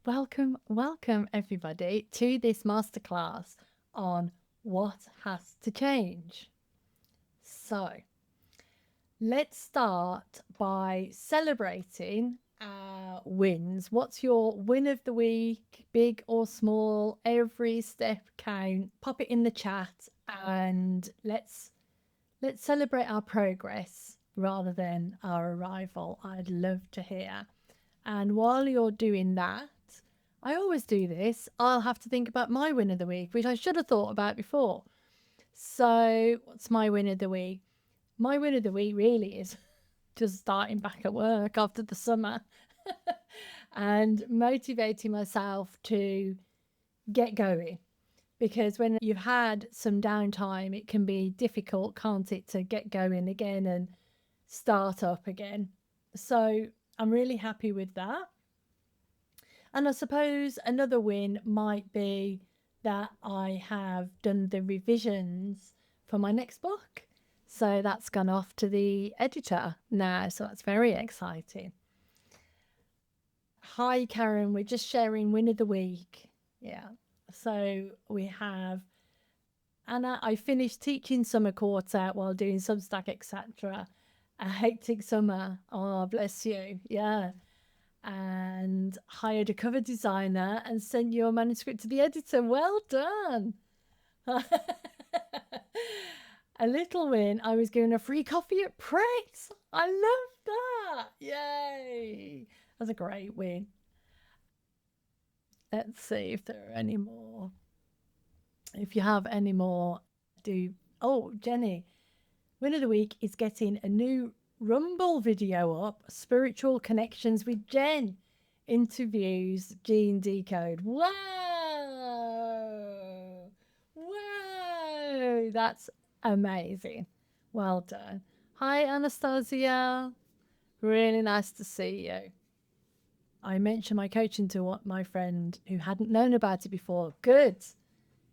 welcome everybody to this masterclass on what has to change. So, let's start by celebrating our wins. What's your win of the week, big or small? Every step count. Pop it in the chat and let's celebrate our progress rather than our arrival. I'd love to hear. And while you're doing that, I always do this. I'll have to think about my win of the week, which I should have thought about before. So, what's my win of the week? My win of the week really is just starting back at work after the summer and motivating myself to get going. Because when you've had some downtime, it can be difficult, can't it, to get going again and start up again. So, I'm really happy with that. And I suppose another win might be that I have done the revisions for my next book. So that's gone off to the editor now. So that's very exciting. Hi, Karen. We're just sharing win of the week. Yeah. So we have Anna. I finished teaching summer quarter while doing Substack, etc. A hectic summer. Oh, bless you. Yeah. And hired a cover designer and sent your manuscript to the editor. Well done. A little win. I was given a free coffee at Press. I love that. Yay. That's a great win. Let's see if there are any more. If you have any more, do. Oh, Jenny, win of the week is getting a new Rumble video up, Spiritual Connections with Jen. Interviews Gene Decode. Whoa! Whoa! That's amazing. Well done. Hi, Anastasia. Really nice to see you. I mentioned my coaching to my friend who hadn't known about it before. Good.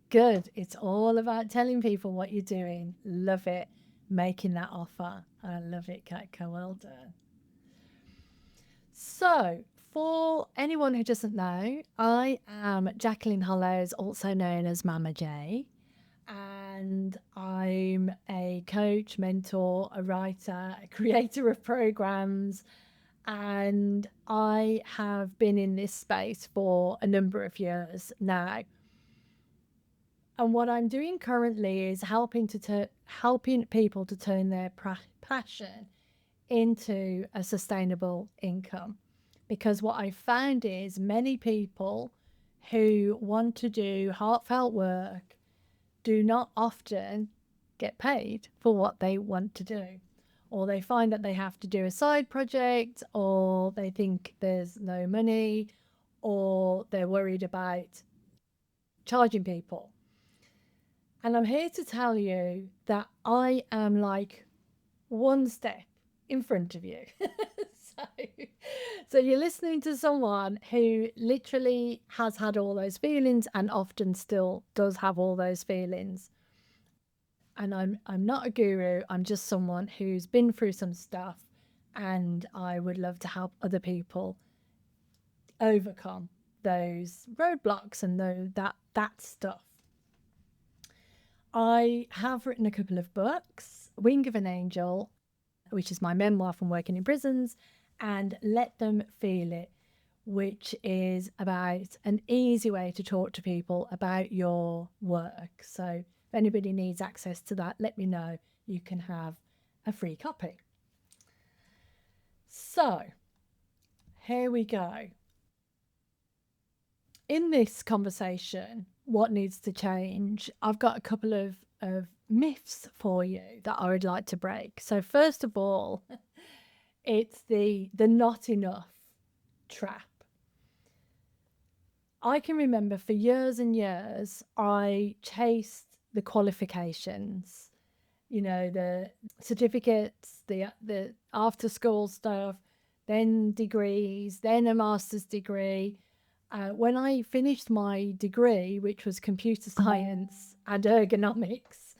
Good. It's all about telling people what you're doing. Love it. Making that offer. I love it, Katka. Well done. So, for anyone who doesn't know, I am Jacqueline Hollows, also known as MamaJ, and I'm a coach, mentor, a writer, a creator of programs, and I have been in this space for a number of years now. And what I'm doing currently is helping people to turn their passion into a sustainable income. Because what I found is many people who want to do heartfelt work do not often get paid for what they want to do. Or they find that they have to do a side project, or they think there's no money, or they're worried about charging people. And I'm here to tell you that I am like one step in front of you. so you're listening to someone who literally has had all those feelings and often still does have all those feelings. And I'm not a guru, I'm just someone who's been through some stuff, and I would love to help other people overcome those roadblocks and that stuff. I have written a couple of books, Wing of an Angel, which is my memoir from working in prisons, and Let Them Feel It, which is about an easy way to talk to people about your work. So if anybody needs access to that, let me know. You can have a free copy. So here we go. In this conversation, what needs to change? I've got a couple of myths for you that I would like to break. So first of all, it's the not enough trap. I can remember for years and years, I chased the qualifications, the certificates, the after school stuff, then degrees, then a master's degree. When I finished my degree, which was computer science and ergonomics,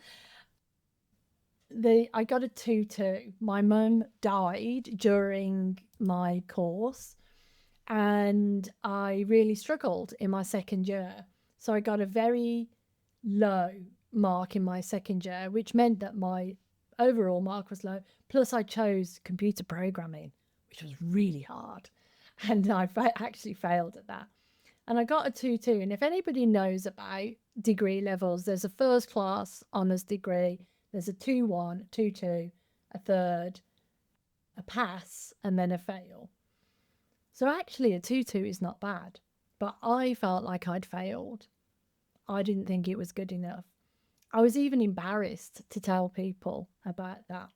I got a 2-2. My mum died during my course, and I really struggled in my second year. So I got a very low mark in my second year, which meant that my overall mark was low. Plus, I chose computer programming, which was really hard. And I actually failed at that. And I got a 2-2. And if anybody knows about degree levels, there's a first class honours degree, there's a 2-1, 2-2, a third, a pass, and then a fail. So actually, a 2-2 is not bad. But I felt like I'd failed. I didn't think it was good enough. I was even embarrassed to tell people about that.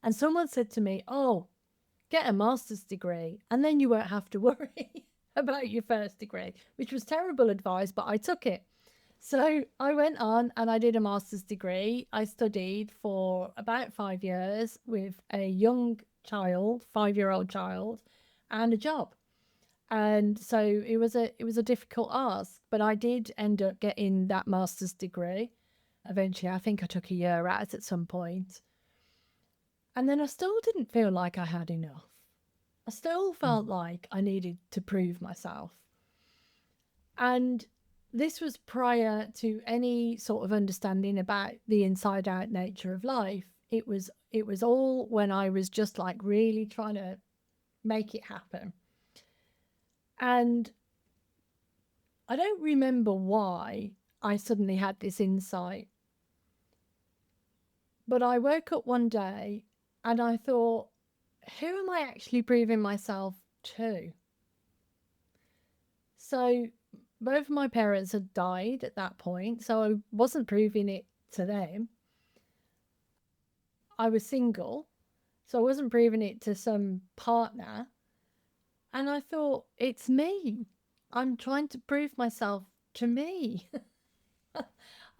And someone said to me, "Oh, get a master's degree and then you won't have to worry about your first degree," which was terrible advice, but I took it. So I went on and I did a master's degree. I studied for about 5 years with a young child, 5-year-old child, and a job. And so it was a difficult ask, but I did end up getting that master's degree. Eventually, I think I took a year out at some point. And then I still didn't feel like I had enough. I still felt like I needed to prove myself. And this was prior to any sort of understanding about the inside out nature of life. It was all when I was just like really trying to make it happen. And I don't remember why I suddenly had this insight. But I woke up one day and I thought, who am I actually proving myself to? So both my parents had died at that point, so I wasn't proving it to them. I was single, so I wasn't proving it to some partner. And I thought, it's me. I'm trying to prove myself to me.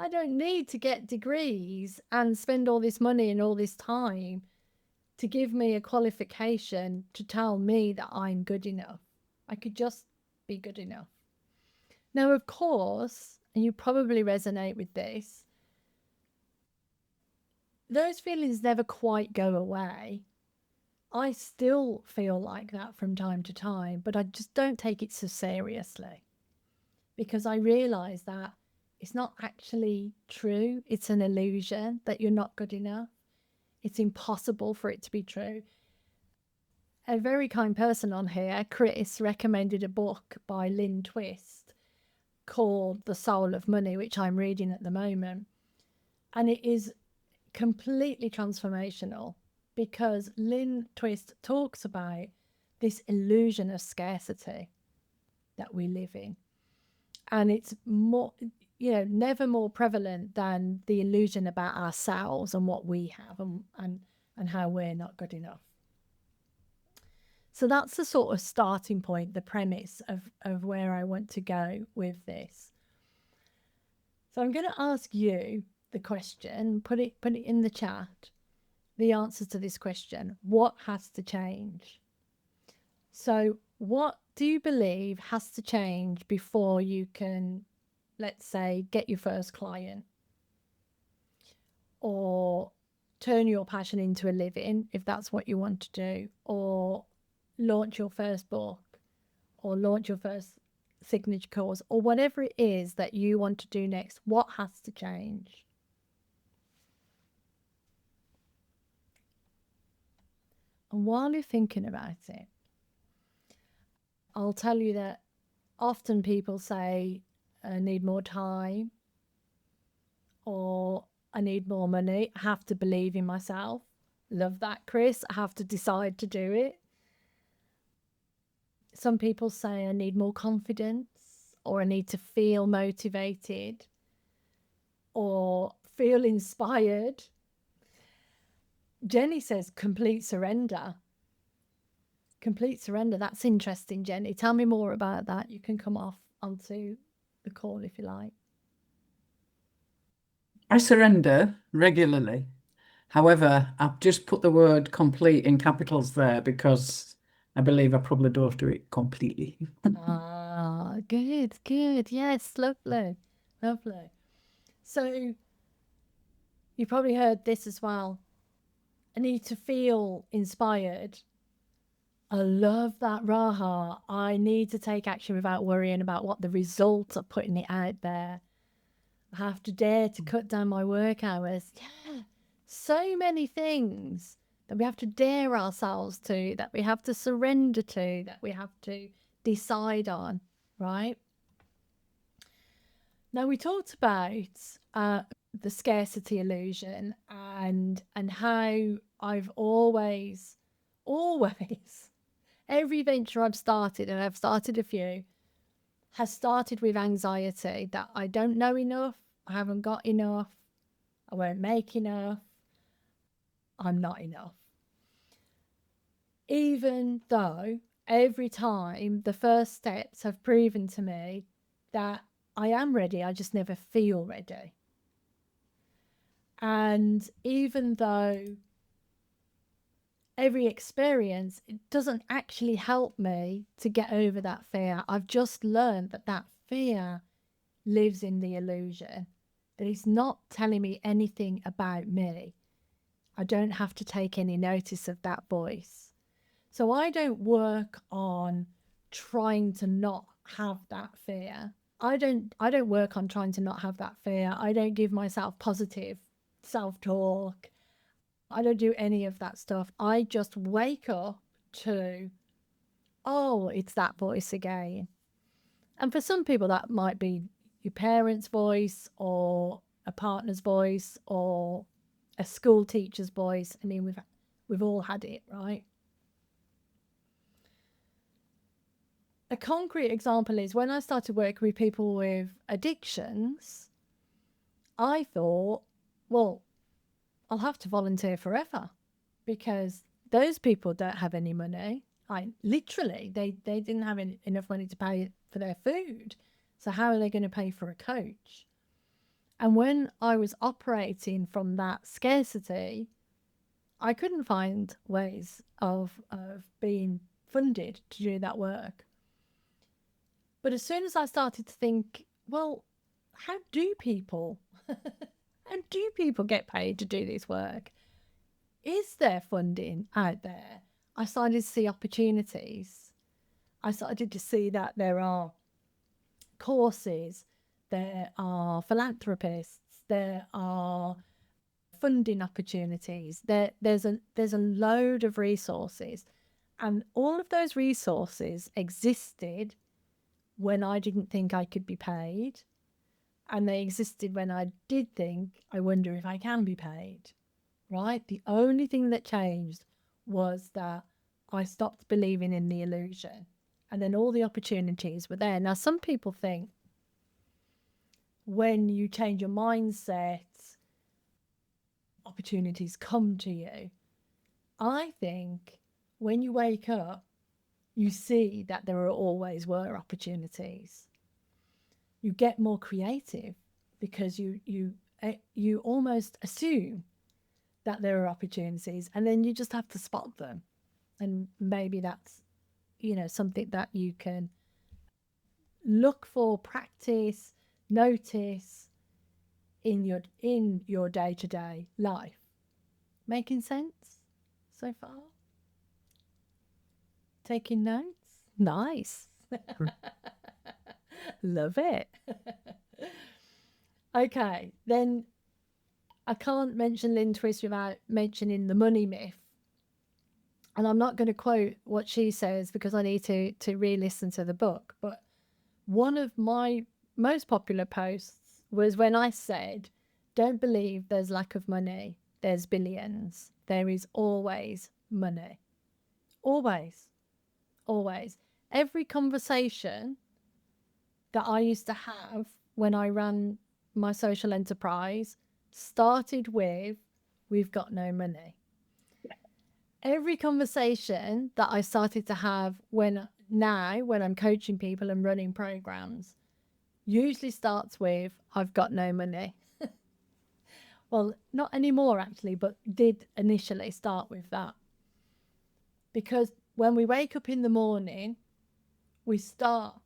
I don't need to get degrees and spend all this money and all this time to give me a qualification to tell me that I'm good enough. I could just be good enough. Now, of course, and you probably resonate with this, those feelings never quite go away. I still feel like that from time to time, but I just don't take it so seriously because I realize that it's not actually true. It's an illusion that you're not good enough. It's impossible for it to be true. A very kind person on here, Chris, recommended a book by Lynn Twist called The Soul of Money, which I'm reading at the moment. And it is completely transformational because Lynn Twist talks about this illusion of scarcity that we live in. And it's more, never more prevalent than the illusion about ourselves and what we have and how we're not good enough. So that's the sort of starting point, the premise of where I want to go with this. So I'm going to ask you the question, put it in the chat, the answer to this question. What has to change? So what do you believe has to change before you can, let's say, get your first client or turn your passion into a living, if that's what you want to do, or launch your first book or launch your first signature course or whatever it is that you want to do next? What has to change? And while you're thinking about it, I'll tell you that often people say, I need more time or I need more money. I have to believe in myself. Love that, Chris. I have to decide to do it. Some people say I need more confidence or I need to feel motivated or feel inspired. Jenny says complete surrender. Complete surrender. That's interesting, Jenny. Tell me more about that. You can come off onto the call if you like. I surrender regularly. However, I've just put the word complete in capitals there because I believe I probably don't do it completely. Good, good. Yes, lovely, lovely. So you probably heard this as well. I need to feel inspired. I love that, Raha. I need to take action without worrying about what the results of putting it out there. I have to dare to cut down my work hours. Yeah, so many things that we have to dare ourselves to, that we have to surrender to, that we have to decide on, right? Now, we talked about the scarcity illusion and how I've always, always, every venture I've started, and I've started a few, has started with anxiety that I don't know enough, I haven't got enough, I won't make enough, I'm not enough. Even though every time the first steps have proven to me that I am ready, I just never feel ready. And even though every experience, it doesn't actually help me to get over that fear, I've just learned that that fear lives in the illusion, that it's not telling me anything about me. I don't have to take any notice of that voice. So I don't work on trying to not have that fear. I don't work on trying to not have that fear. I don't give myself positive self-talk. I don't do any of that stuff. I just wake up to, oh, it's that voice again. And for some people that might be your parents' voice or a partner's voice or a school teacher's voice. I mean, we've all had it, right? A concrete example is when I started working with people with addictions, I thought, well, I'll have to volunteer forever because those people don't have any money. Literally, they didn't have enough money to pay for their food. So how are they going to pay for a coach? And when I was operating from that scarcity, I couldn't find ways of being funded to do that work. But as soon as I started to think, well, how do people get paid to do this work? Is there funding out there? I started to see opportunities. I started to see that there are courses, there are philanthropists, there are funding opportunities. There's a load of resources, and all of those resources existed when I didn't think I could be paid, and they existed when I did think, I wonder if I can be paid. Right? The only thing that changed was that I stopped believing in the illusion, and then all the opportunities were there. Now, some people think when you change your mindset, opportunities come to you. I think when you wake up, you see that there always were opportunities. You get more creative because you almost assume that there are opportunities, and then you just have to spot them. And maybe that's, something that you can look for, practice, notice in your day-to-day life. Making sense so far? Taking notes? Nice. Love it. Okay, then I can't mention Lynn Twist without mentioning the money myth. And I'm not going to quote what she says because I need to re-listen to the book. But one of my most popular posts was when I said, don't believe there's lack of money. There's billions. There is always money. Always. Always. Every conversation that I used to have when I ran my social enterprise started with, we've got no money. Every conversation that I started to have when I'm coaching people and running programs usually starts with, I've got no money. Well, not anymore actually, but did initially start with that. Because when we wake up in the morning, we start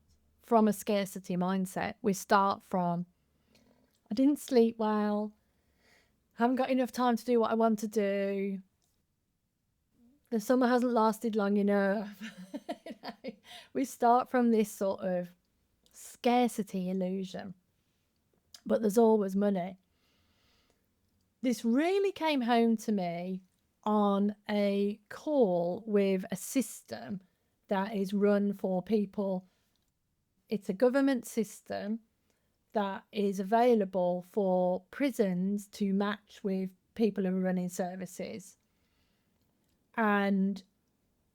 from a scarcity mindset. We start from, I didn't sleep well, haven't got enough time to do what I want to do. The summer hasn't lasted long enough. You know, we start from this sort of scarcity illusion, but there's always money. This really came home to me on a call with a system that is run for people. It's a government system that is available for prisons to match with people who are running services. And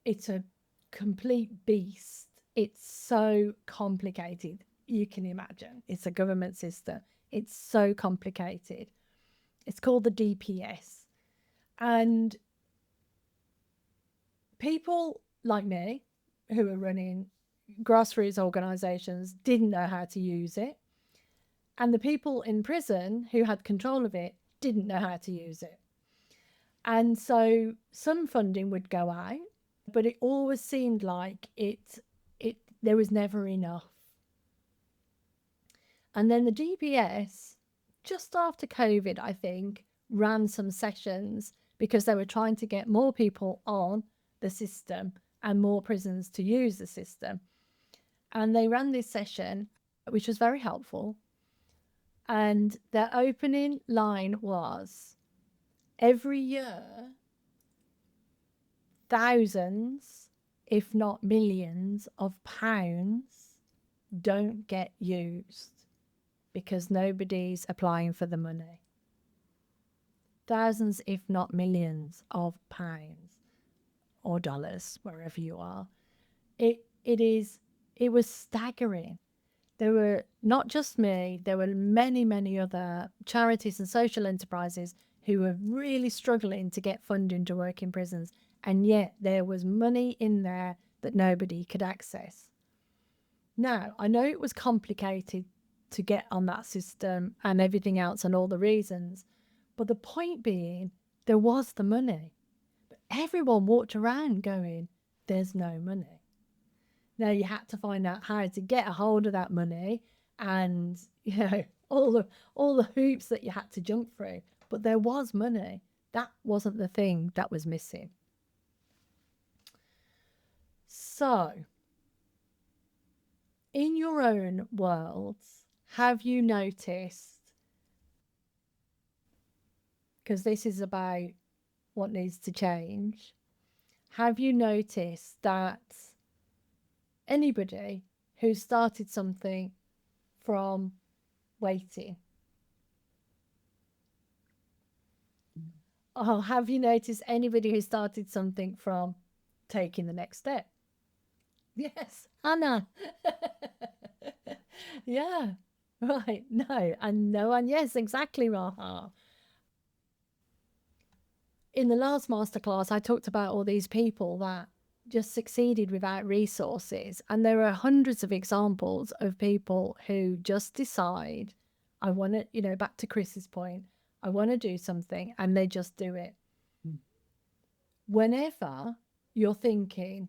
it's a complete beast. It's so complicated. You can imagine. It's a government system. It's so complicated. It's called the DPS. And people like me who are running grassroots organizations didn't know how to use it. And the people in prison who had control of it didn't know how to use it. And so some funding would go out, but it always seemed like there was never enough. And then the DPS, just after COVID, I think, ran some sessions because they were trying to get more people on the system and more prisons to use the system. And they ran this session, which was very helpful. And their opening line was, every year, thousands, if not millions, of pounds don't get used because nobody's applying for the money. Thousands, if not millions, of pounds or dollars, wherever you are. It was staggering. There were not just me, there were many, many other charities and social enterprises who were really struggling to get funding to work in prisons. And yet there was money in there that nobody could access. Now, I know it was complicated to get on that system and everything else and all the reasons, but the point being, there was the money. But everyone walked around going, there's no money. Now you had to find out how to get a hold of that money and, all the hoops that you had to jump through. But there was money. That wasn't the thing that was missing. So, in your own worlds, have you noticed, because this is about what needs to change, have you noticed that anybody who started something from waiting, or have you noticed anybody who started something from taking the next step? Yes, Anna. Yeah, right. No, and no, and yes, exactly, Raha. In the last masterclass, I talked about all these people that just succeeded without resources. And there are hundreds of examples of people who just decide, I want to, back to Chris's point, I want to do something, and they just do it. Whenever you're thinking,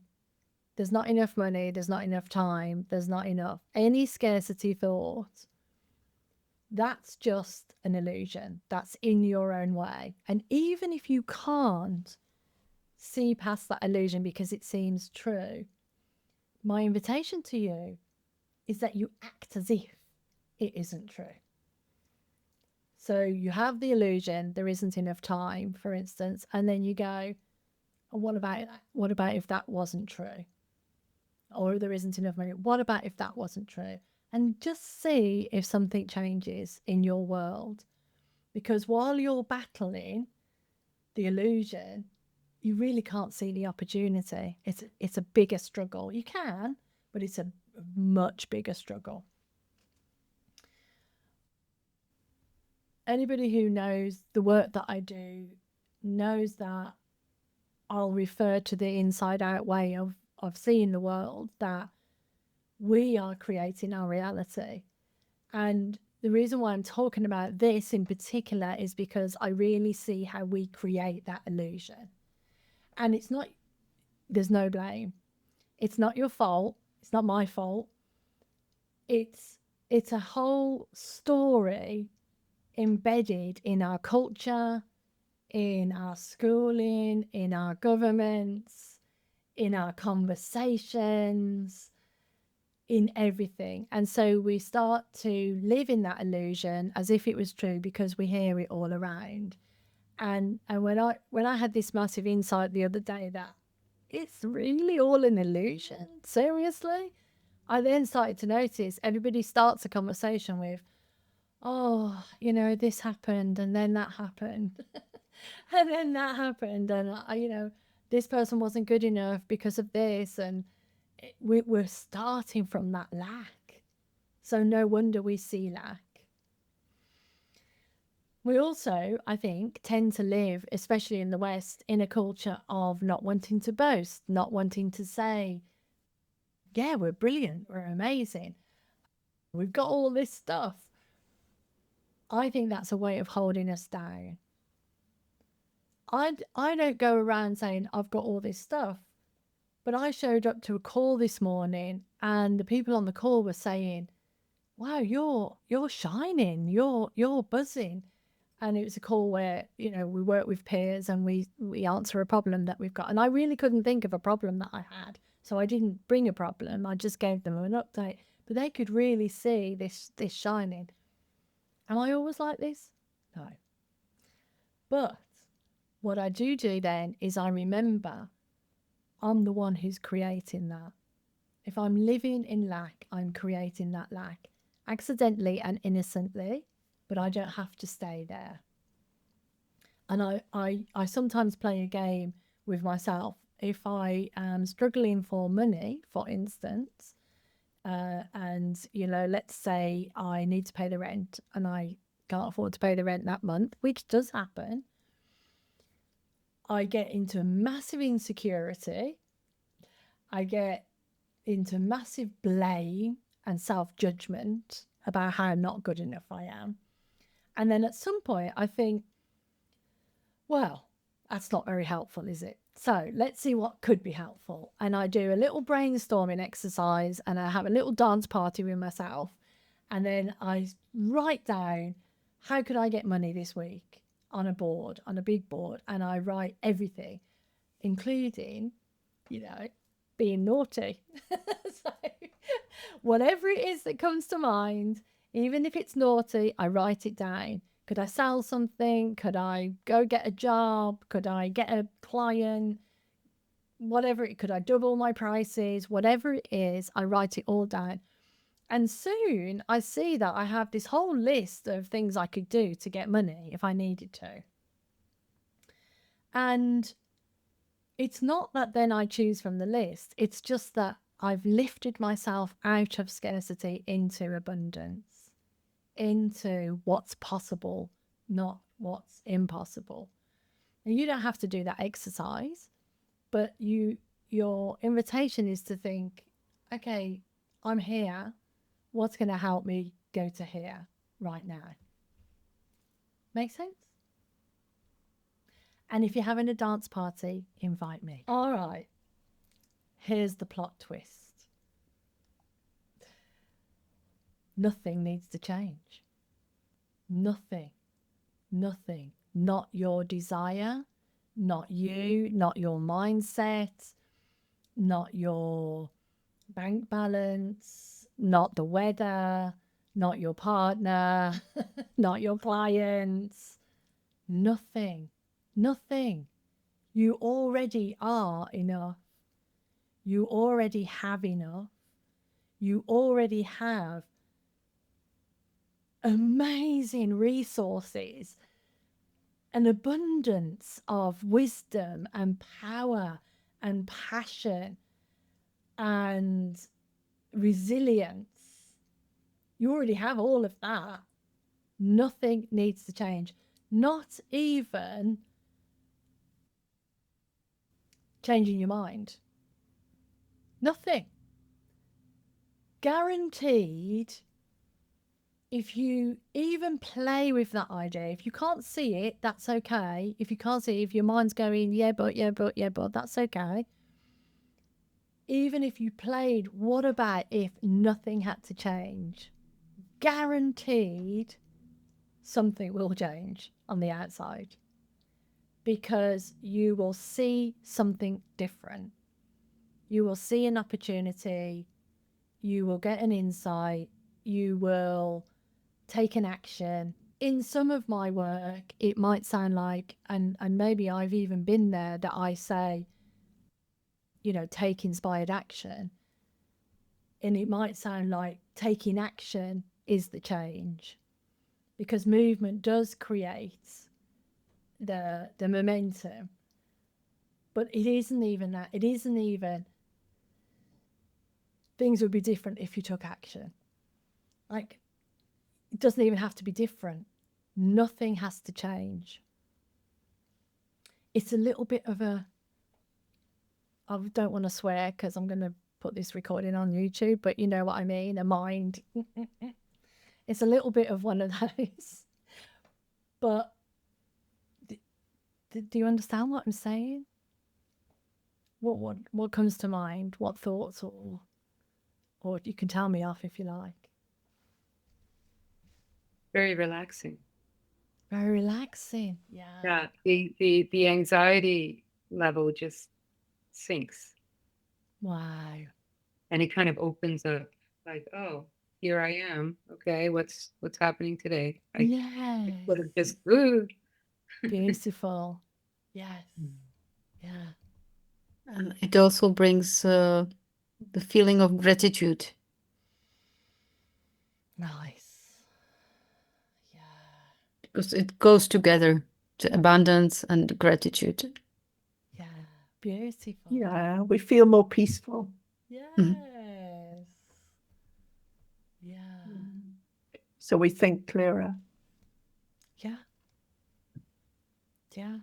there's not enough money, there's not enough time, there's not enough, any scarcity thought, that's just an illusion. That's in your own way. And even if you can't see past that illusion because it seems true, my invitation to you is that you act as if it isn't true. So you have the illusion, there isn't enough time, for instance, and then you go, oh, what about if that wasn't true? Or there isn't enough money. What about if that wasn't true? And just see if something changes in your world. Because while you're battling the illusion, you really can't see the opportunity. It's a bigger struggle. You can, but it's a much bigger struggle. Anybody who knows the work that I do knows that I'll refer to the inside out way of seeing the world, that we are creating our reality. And the reason why I'm talking about this in particular is because I really see how we create that illusion. And there's no blame. It's not your fault. It's not my fault. It's a whole story embedded in our culture, in our schooling, in our governments, in our conversations, in everything. And so we start to live in that illusion as if it was true because we hear it all around. And when I had this massive insight the other day that it's really all an illusion, seriously, I then started to notice everybody starts a conversation with, oh, this happened and then that happened and then that happened. And, this person wasn't good enough because of this. And we're starting from that lack. So no wonder we see lack. We also, I think, tend to live, especially in the West, in a culture of not wanting to boast, not wanting to say, yeah, we're brilliant, we're amazing, we've got all this stuff. I think that's a way of holding us down. I don't go around saying I've got all this stuff, but I showed up to a call this morning and the people on the call were saying, wow, you're shining, you're buzzing. And it was a call where, we work with peers and we answer a problem that we've got. And I really couldn't think of a problem that I had. So I didn't bring a problem. I just gave them an update. But they could really see this shining. Am I always like this? No. But what I do then is I remember I'm the one who's creating that. If I'm living in lack, I'm creating that lack accidentally and innocently, but I don't have to stay there. And I sometimes play a game with myself. If I am struggling for money, for instance, and, let's say I need to pay the rent and I can't afford to pay the rent that month, which does happen, I get into massive insecurity. I get into massive blame and self-judgment about how not good enough I am. And then at some point I think, well, that's not very helpful, is it? So let's see what could be helpful. And I do a little brainstorming exercise and I have a little dance party with myself. And then I write down, how could I get money this week on a board, on a big board? And I write everything, including, being naughty. So whatever it is that comes to mind, even if it's naughty, I write it down. Could I sell something? Could I go get a job? Could I get a client? Whatever it could I double my prices? Whatever it is, I write it all down. And soon I see that I have this whole list of things I could do to get money if I needed to. And it's not that then I choose from the list. It's just that I've lifted myself out of scarcity into abundance, into what's possible, not what's impossible. And you don't have to do that exercise, but your invitation is to think, okay, I'm here. What's going to help me go to here right now? Make sense? And if you're having a dance party, invite me. All right. Here's the plot twist. Nothing needs to change. Nothing. Nothing. Not your desire, not you, not your mindset, not your bank balance, not the weather, not your partner, not your clients. Nothing. Nothing. You already are enough. You already have enough. You already have amazing resources, an abundance of wisdom and power and passion and resilience. You already have all of that. Nothing needs to change. Not even changing your mind. Nothing. Guaranteed, if you even play with that idea, if you can't see it, that's okay. If you can't see it, if your mind's going, yeah, but, that's okay. Even if you played, what about if nothing had to change? Guaranteed something will change on the outside. because you will see something different. You will see an opportunity, you will get an insight, you will take an action. In some of my work, it might sound like, and maybe I've even been there, that I say, you know, take inspired action. And it might sound like taking action is the change, because movement does create the momentum. But it isn't even that. It isn't even things would be different if you took action. Like, it doesn't even have to be different. Nothing has to change. It's a little bit of a, I don't want to swear because I'm going to put this recording on YouTube, but you know what I mean, a mind. It's a little bit of one of those. But do you understand what I'm saying? What comes to mind? What thoughts, or you can tell me off if you like. Very relaxing. Very relaxing. Yeah. Yeah. The anxiety level just sinks. Wow. And it kind of opens up, like, oh, here I am. Okay, what's happening today? I Yes. would have just ooh. Beautiful. Yes. Yeah. And it also brings the feeling of gratitude. Nice. Yeah. Because it goes together, the abundance and gratitude. Yeah. Beautiful. Yeah, we feel more peaceful. Yes. Yeah. So we think clearer. Yeah. Yeah.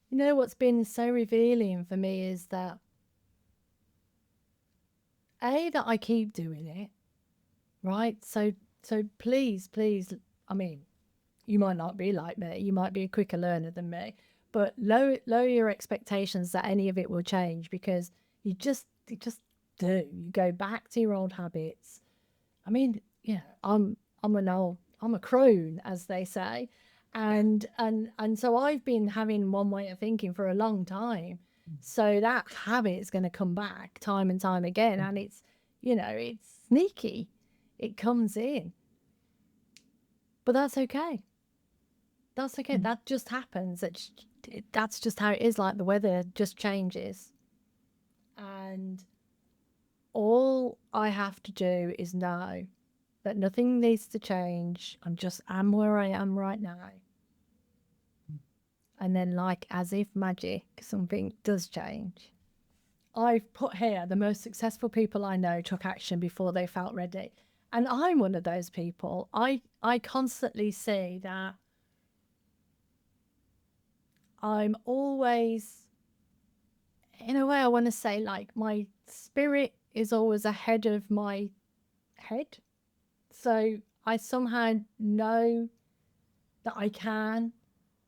You know what's been so revealing for me is that that I keep doing it, right? So please, I mean, you might not be like me, you might be a quicker learner than me, but lower your expectations that any of it will change, because you just do. You go back to your old habits. I mean, yeah, I'm a crone, as they say. And so I've been having one way of thinking for a long time. So that habit is going to come back time and time again, and it's, you know, it's sneaky. It comes in. But that's okay. That's okay. That just happens. That's just how it is. Like the weather just changes. And all I have to do is know that nothing needs to change. I'm where I am right now. And then, like as if magic, something does change. I've put here the most successful people I know took action before they felt ready. And I'm one of those people. I constantly see that I'm always, in a way, I want to say, like, my spirit is always ahead of my head. So I somehow know that I can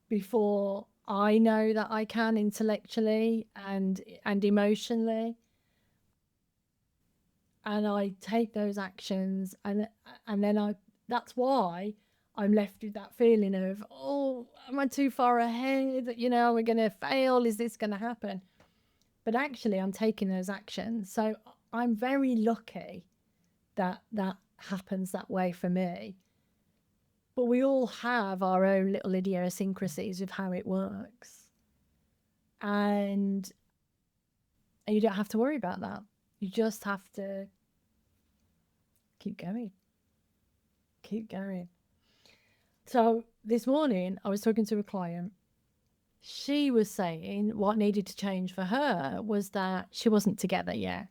before I know that I can, intellectually and emotionally. And I take those actions, and then that's why I'm left with that feeling of, oh, am I too far ahead? You know, we're going to fail. Is this going to happen? But actually, I'm taking those actions. So I'm very lucky that that happens that way for me. But we all have our own little idiosyncrasies of how it works. And you don't have to worry about that. You just have to keep going. Keep going. So this morning, I was talking to a client. She was saying what needed to change for her was that she wasn't together yet.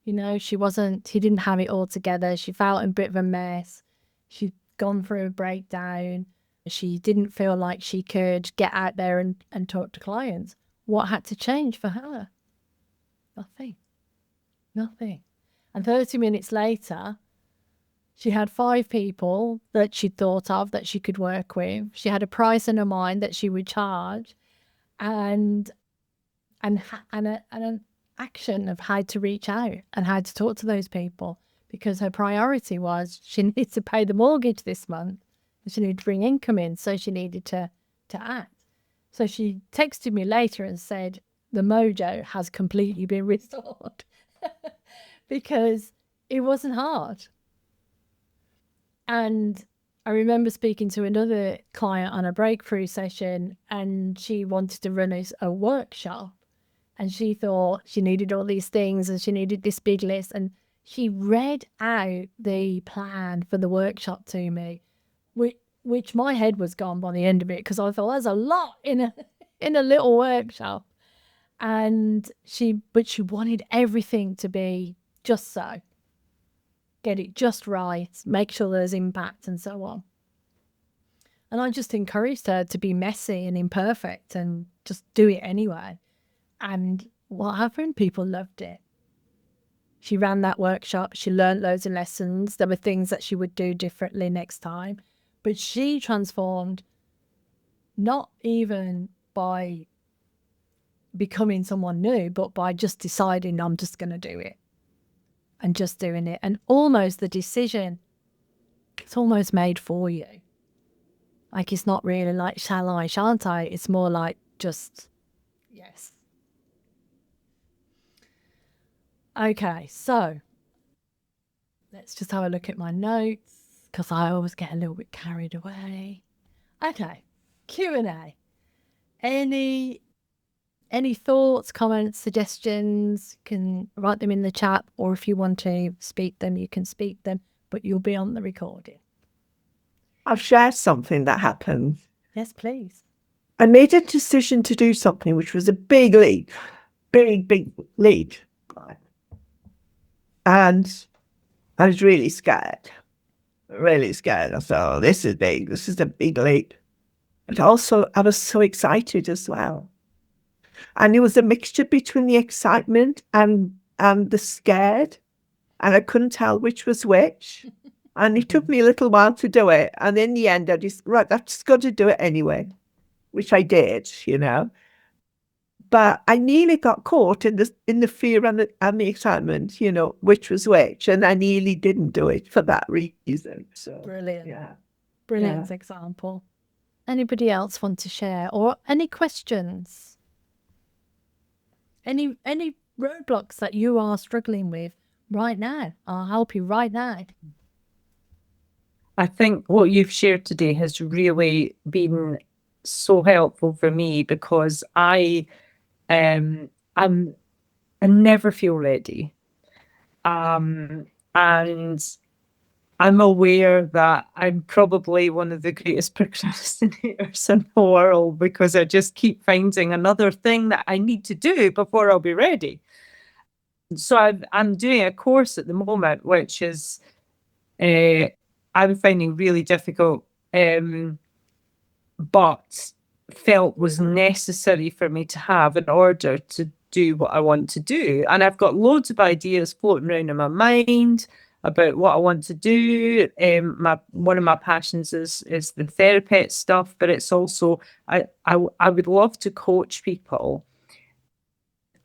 You know, she didn't have it all together. She felt a bit of a mess. She'd gone through a breakdown. She didn't feel like she could get out there and talk to clients. What had to change for her? Nothing. And 30 minutes later, she had 5 people that she'd thought of that she could work with. She had a price in her mind that she would charge, and an action of how to reach out and how to talk to those people, because her priority was she needed to pay the mortgage this month and she needed to bring income in, so she needed to act. So she texted me later and said, the mojo has completely been restored because it wasn't hard. And I remember speaking to another client on a breakthrough session, and she wanted to run a workshop, and she thought she needed all these things and she needed this big list. And she read out the plan for the workshop to me, which my head was gone by the end of it, because I thought there's a lot in a little workshop. And she wanted everything to be just so. Get it just right, make sure there's impact and so on. And I just encouraged her to be messy and imperfect and just do it anyway. And what happened? People loved it. She ran that workshop. She learned loads of lessons. There were things that she would do differently next time. But she transformed, not even by becoming someone new, but by just deciding, I'm just going to do it. And just doing it. And almost the decision, it's almost made for you. Like, it's not really like, shall I, shan't I? It's more like just, yes. Okay, so let's just have a look at my notes, because I always get a little bit carried away. Okay, Q&A. Any thoughts, comments, suggestions? You can write them in the chat, or if you want to speak them, you can speak them, but you'll be on the recording. I've shared something that happened. Yes, please. I made a decision to do something which was a big leap, big leap. And I was really scared. I thought, oh, this is big. This is a big leap. But also, I was so excited as well. And it was a mixture between the excitement and the scared. And I couldn't tell which was which. And it took me a little while to do it. And in the end, I just, right, I've just got to do it anyway, which I did, you know. But I nearly got caught in the fear and the excitement, you know, which was which. And I nearly didn't do it for that reason. So, Brilliant. yeah. Brilliant example. Anybody else want to share, or any questions? Any roadblocks that you are struggling with right now? I'll help you right now. I think what you've shared today has really been so helpful for me, because I never feel ready. And I'm aware that I'm probably one of the greatest procrastinators in the world, because I just keep finding another thing that I need to do before I'll be ready. So I'm doing a course at the moment, which is I'm finding really difficult, but felt was necessary for me to have in order to do what I want to do. And I've got loads of ideas floating around in my mind about what I want to do. One of my passions is the therapist stuff, but it's also I would love to coach people.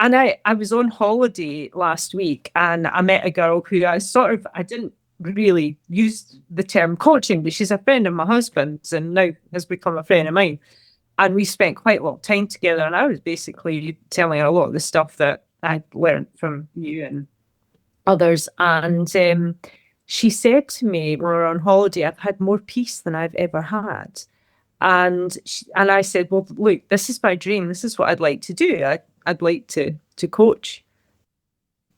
And I was on holiday last week, and I met a girl who I didn't really use the term coaching, but she's a friend of my husband's and now has become a friend of mine. And we spent quite a lot of time together, and I was basically telling her a lot of the stuff that I'd learned from you and others. And she said to me, when we were on holiday, I've had more peace than I've ever had. And I said, well, look, this is my dream. This is what I'd like to do. I'd like to coach.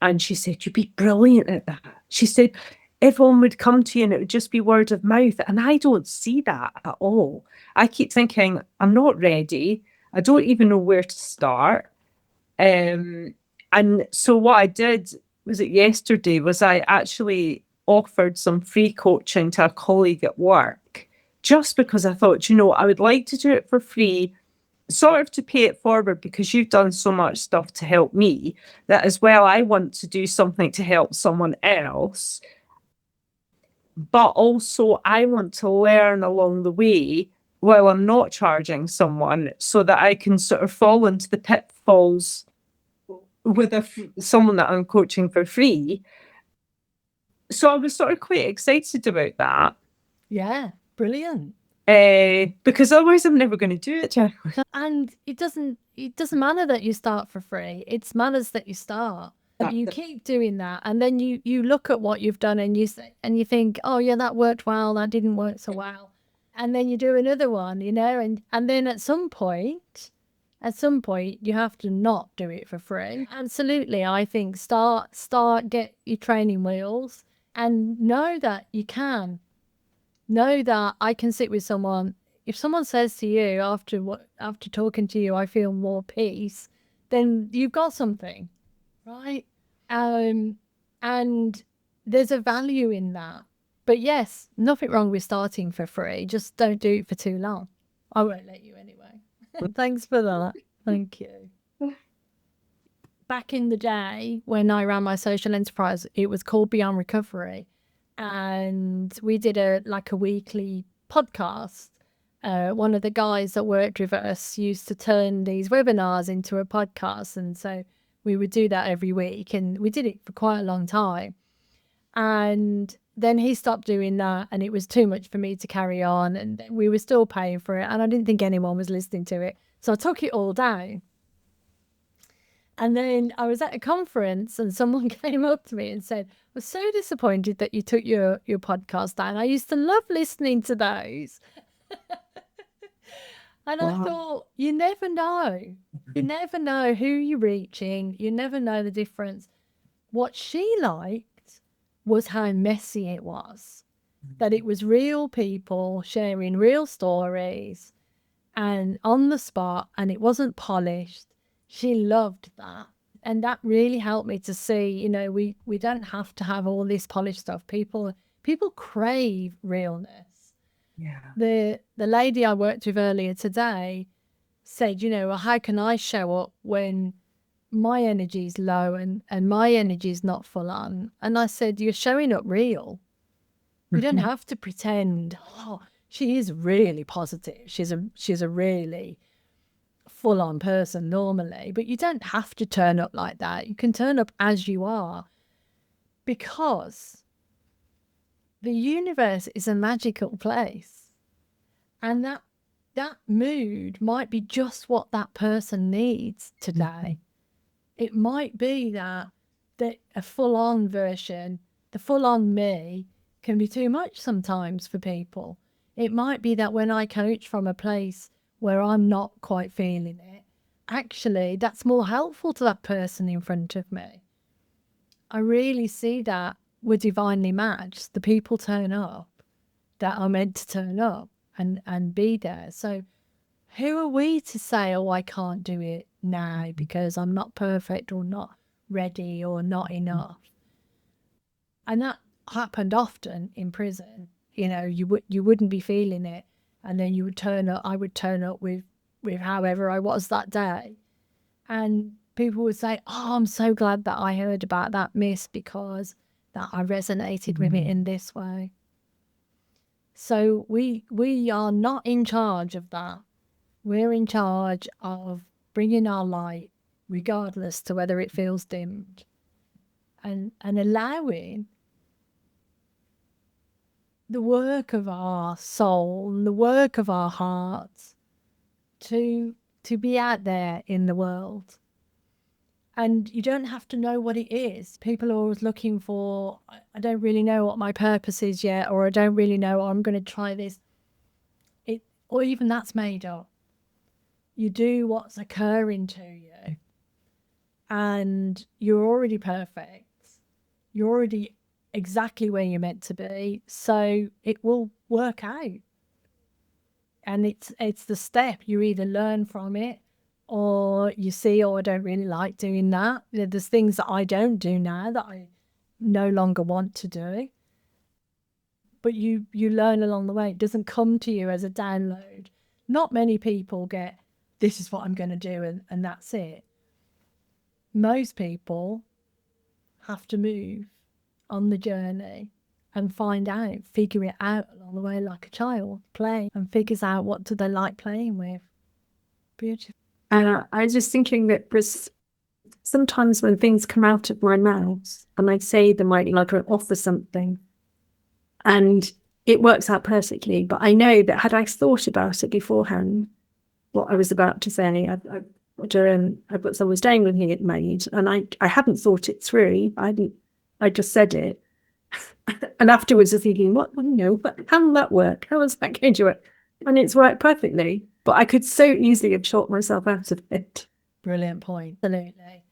And she said, you'd be brilliant at that. She said, everyone would come to you and it would just be word of mouth. And I don't see that at all. I keep thinking, I'm not ready. I don't even know where to start. And so what I did, was it yesterday, was I actually offered some free coaching to a colleague at work, just because I thought, you know, I would like to do it for free, sort of to pay it forward, because you've done so much stuff to help me, that as well I want to do something to help someone else. But also I want to learn along the way while I'm not charging someone, so that I can sort of fall into the pitfalls with someone that I'm coaching for free. So I was sort of quite excited about that. Yeah, brilliant. Because otherwise I'm never going to do it, Jacqueline. And it doesn't matter that you start for free. It matters that you start. You keep doing that, and then you look at what you've done, and you think, oh yeah, that worked well, that didn't work so well, and then you do another one, and then at some point you have to not do it for free. Absolutely, I think start, get your training wheels, and know that you can. Know that I can sit with someone. If someone says to you after talking to you, I feel more peace, then you've got something, right? And there's a value in that. But yes, nothing wrong with starting for free. Just don't do it for too long. I won't let you anyway. Thanks for that. Thank you. Back in the day when I ran my social enterprise, it was called Beyond Recovery. And we did a weekly podcast. One of the guys that worked with us used to turn these webinars into a podcast, and so we would do that every week, and we did it for quite a long time. And then he stopped doing that, and it was too much for me to carry on, and we were still paying for it, and I didn't think anyone was listening to it, so I took it all down. And then I was at a conference, and someone came up to me and said, I was so disappointed that you took your podcast down. I used to love listening to those. And I thought, you never know. You never know who you're reaching. You never know the difference. What she liked was how messy it was, that it was real people sharing real stories and on the spot, and it wasn't polished. She loved that. And that really helped me to see, we don't have to have all this polished stuff. People crave realness. Yeah. The lady I worked with earlier today said, well, how can I show up when my energy is low and my energy is not full on? And I said, you're showing up real. You don't have to pretend, oh, she is really positive. She's a really full on person normally, but you don't have to turn up like that. You can turn up as you are, because the universe is a magical place, and that mood might be just what that person needs today. It might be that a full-on version, the full-on me, can be too much sometimes for people. It might be that when I coach from a place where I'm not quite feeling it, actually that's more helpful to that person in front of me. I really see that we're divinely matched. The people turn up that are meant to turn up and be there. So who are we to say, oh, I can't do it now because I'm not perfect or not ready or not enough? And that happened often in prison. You wouldn't be feeling it, and then you would turn up. I would turn up with however I was that day, and people would say, oh, I'm so glad that I heard about that miss, because that I resonated with it in this way. So we are not in charge of that. We're in charge of bringing our light, regardless to whether it feels dimmed, and allowing the work of our soul, the work of our hearts to be out there in the world. And you don't have to know what it is. People are always looking for, I don't really know what my purpose is yet, or I don't really know, I'm going to try this. Or even that's made up. You do what's occurring to you, and you're already perfect. You're already exactly where you're meant to be, so it will work out. And it's the step. You either learn from it, or you see, oh, I don't really like doing that. There's things that I don't do now that I no longer want to do. But you learn along the way. It doesn't come to you as a download. Not many people get, this is what I'm going to do, and that's it. Most people have to move on the journey and figure it out along the way, like a child play and figures out what do they like playing with. Beautiful. And I was just thinking that there's sometimes when things come out of my mouth and I say them, like I offer something, and it works out perfectly. But I know that had I thought about it beforehand, what I was about to say, I was staying with him made, and I hadn't thought it through. I just said it. And afterwards I was thinking, but how will that work? How is that going to work? And it's worked perfectly. But I could so easily have talked myself out of it. Brilliant point. Absolutely.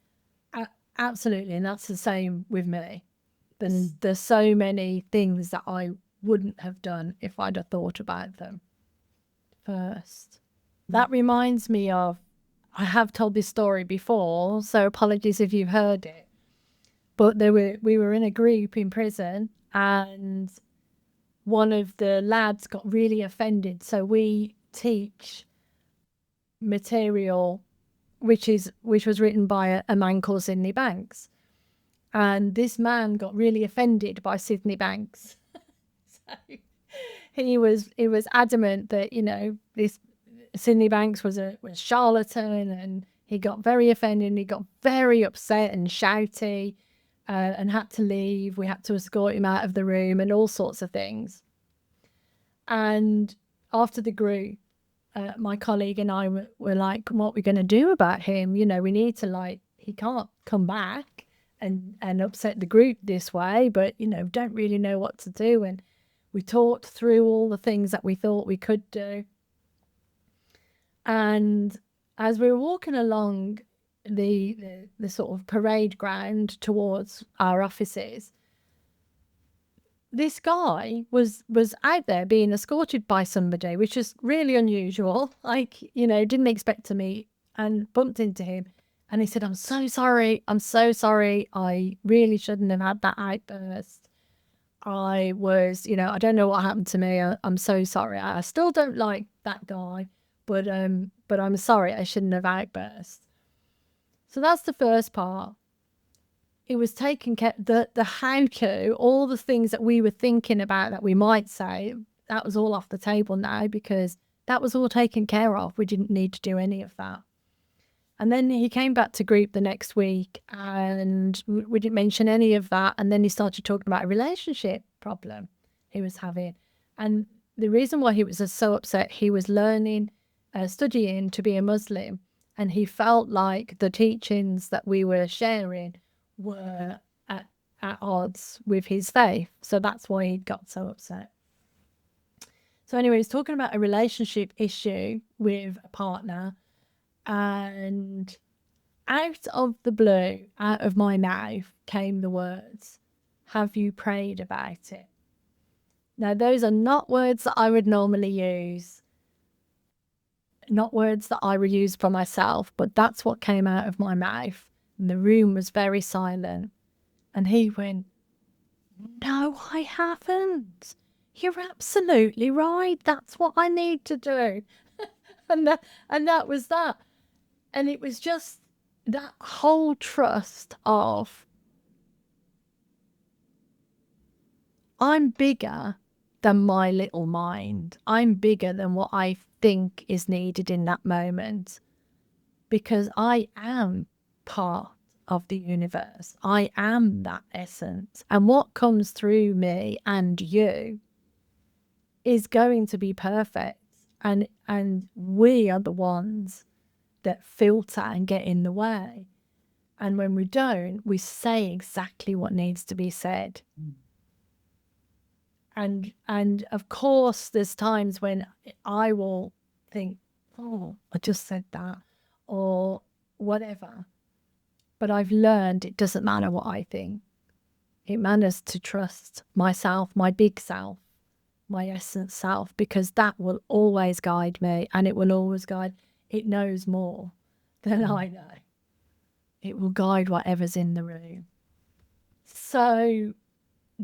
Absolutely. And that's the same with me. There's so many things that I wouldn't have done if I'd have thought about them first. That reminds me of, I have told this story before, so apologies if you've heard it. But we were in a group in prison, and one of the lads got really offended. So we teach material which was written by a man called Sydney Banks, and this man got really offended by Sydney Banks. So he was adamant that this Sydney Banks was charlatan, and he got very offended and he got very upset and shouty, and had to leave. We had to escort him out of the room and all sorts of things. And after the group, my colleague and I were like, what are we going to do about him? We need to, he can't come back and upset the group this way, but, don't really know what to do. And we talked through all the things that we thought we could do. And as we were walking along the sort of parade ground towards our offices, this guy was out there being escorted by somebody, which is really unusual. Didn't expect to meet, and bumped into him. And he said, I'm so sorry. I really shouldn't have had that outburst. I don't know what happened to me. I'm so sorry. I still don't like that guy, but I'm sorry. I shouldn't have outburst. So that's the first part. It was taken care, the how to, all the things that we were thinking about that we might say, that was all off the table now, because that was all taken care of. We didn't need to do any of that. And then he came back to group the next week, and we didn't mention any of that. And then he started talking about a relationship problem he was having. And the reason why he was so upset, he was studying to be a Muslim, and he felt like the teachings that we were sharing were at odds with his faith. So that's why he got so upset. So anyway, he's talking about a relationship issue with a partner, and out of the blue, out of my mouth came the words, have you prayed about it? Now, those are not words that I would normally use, not words that I would use for myself, but that's what came out of my mouth. And the room was very silent. And he went, no, I haven't. You're absolutely right. That's what I need to do. and that was that. And it was just that whole trust of, I'm bigger than my little mind. I'm bigger than what I think is needed in that moment, because I am part of the universe. I am that essence. And what comes through me and you is going to be perfect. And we are the ones that filter and get in the way. And when we don't, we say exactly what needs to be said. And of course, there's times when I will think, oh, I just said that, or whatever. But I've learned it doesn't matter what I think. It matters to trust myself, my big self, my essence self, because that will always guide me, and it will always guide. It knows more than I know. It will guide whatever's in the room. So,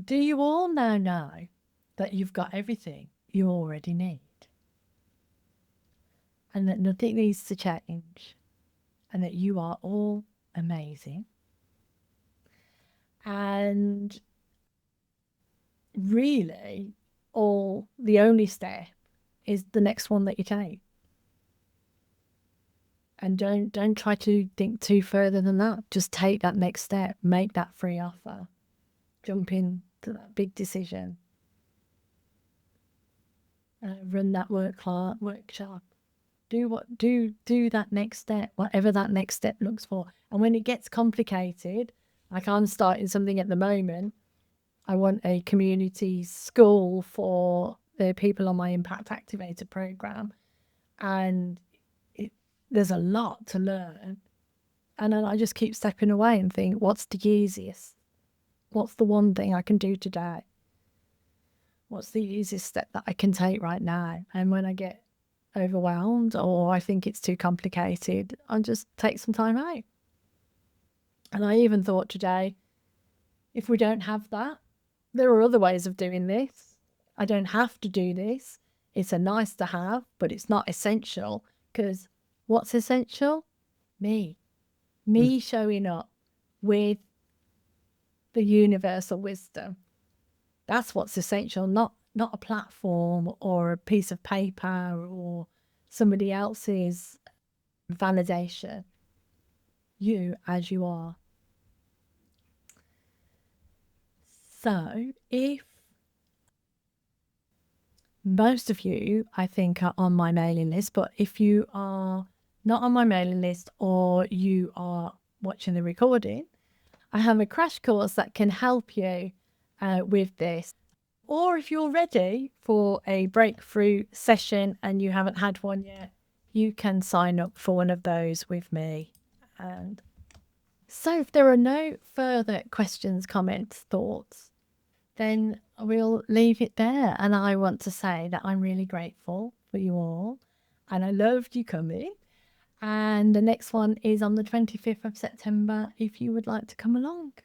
do you all now know that you've got everything you already need? And that nothing needs to change? And that you are all amazing? And really, the only step is the next one that you take. And don't try to think too further than that. Just take that next step. Make that free offer. Jump into that big decision. run that workshop. Do that next step, whatever that next step looks for. And when it gets complicated, like I'm starting something at the moment, I want a community school for the people on my Impact Activator program, and there's a lot to learn. And then I just keep stepping away and think, what's the easiest? What's the one thing I can do today? What's the easiest step that I can take right now? And when I get overwhelmed or I think it's too complicated, I just take some time out. And I even thought today, if we don't have that, there are other ways of doing this. I don't have to do this. It's a nice to have, but it's not essential, because what's essential? Me showing up with the universal wisdom. That's what's essential, not a platform or a piece of paper or somebody else's validation. You as you are. So if most of you, I think, are on my mailing list, but if you are not on my mailing list or you are watching the recording, I have a crash course that can help you with this. Or if you're ready for a breakthrough session and you haven't had one yet, you can sign up for one of those with me. And so if there are no further questions, comments, thoughts, then we'll leave it there. And I want to say that I'm really grateful for you all, and I loved you coming. And the next one is on the 25th of September if you would like to come along.